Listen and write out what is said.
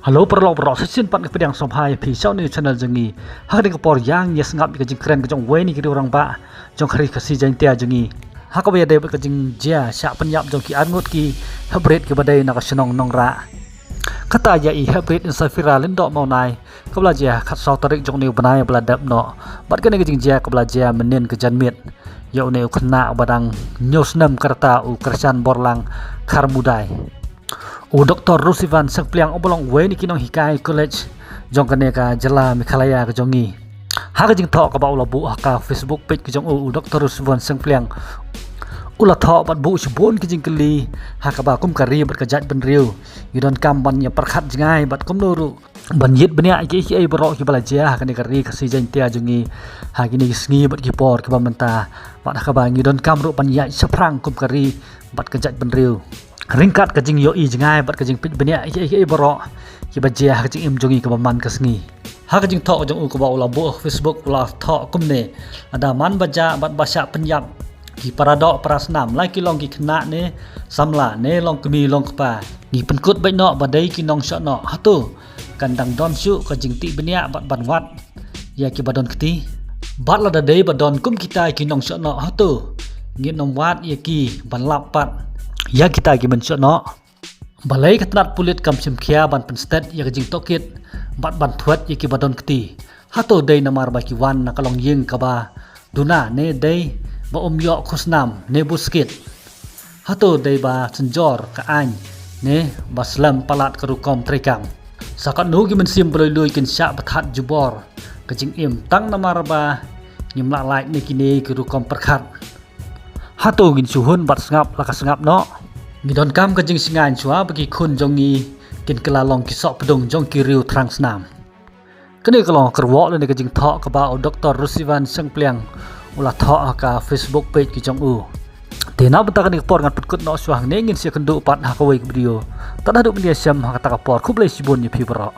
Halo perlo sesin pan kepedang somhai pi sau ni channel jengi hak ding por yang yes ngap ke jing kren ke jong we ni ki orang ba jong khari kasi jang tia jengi hak ba de ke jing ja sya penyap jong ki angut ki hybrid ke badai nak senong nong ra kata ya i hybrid in safira len dok mau nai ke bla ja khat sau tarik jong ni banai bla dap no bat ke ni ke jing ja ke bla ja menen ke jan mit yo ne khna badang nyos nam karta u kersan borlang khar mudai Dr. Rusivan Sengpliang obolong we ni kinong hikai college jong kane ka jala Meghalaya ka jongi ha ka jing tho ka ba ula bu ka Facebook page ka jong Dr. Rusivan Sengpliang ula tho bat bu chbon ki jing kli ha ka ba kum kari bat ka jat ben riu yudon kam ban ya perkhat jingai bat kum nuru ban yit benya ki ai bro ki bala ja ha kane kari ka si jang tia jongi ha kini sngi bat ki por ka ba menta bat ka ba yudon kam ru ban ya saprang kum kari bat ka jat ben riu ringkat kajing yo i jingai bat kajing pit benya ai boro ki bajia kajing im jongi ka man kasngi ha kajing tho jong ko ba ula bu Facebook ula tho kumne ada man baja bat basya penyap ki paradok prasnam lai ki long ki khna ne samla ne long kmi long kpa ni penkut bai no badai ki nong sha no hatu kandang don su kajing ti benya bat ban wat ya ki badon kti bat la da dei badon kum kita ki nong sha no hatu ngin nom wat ya ki ban lapat ya kita gi men no balai katnat pulit kam simkhia ban penstet ya jing tokit bat ban thuat ya ki badon kti hato dei namar ba ki wan na kalong yeng ka ba duna ne dei ba yo khusnam ne buskit hato dei ba senjor ka an ne baslam palat ka rukom trikang sakat nu gi men sim bloi kin sya bathat jubor ka jing im tang namar ba nyimla lai ne kini ka rukom perkhat hato gin suhun bat sngap laka sngap no ngidon kam ka jing singan chua bagi khun jongi kin kelalong ki sok pedong jong ki riu trang snam kene kalong kerwo le ne ka jing tho ka ba Dr. Rusivan Sengpliang ula tho ka Facebook page ki jong tena bata kan por ngat putkut no suang ne ngin sia kendu pat ha ka wei video tada du dia syam ha ka ta ka por khublai sibun ni phi bro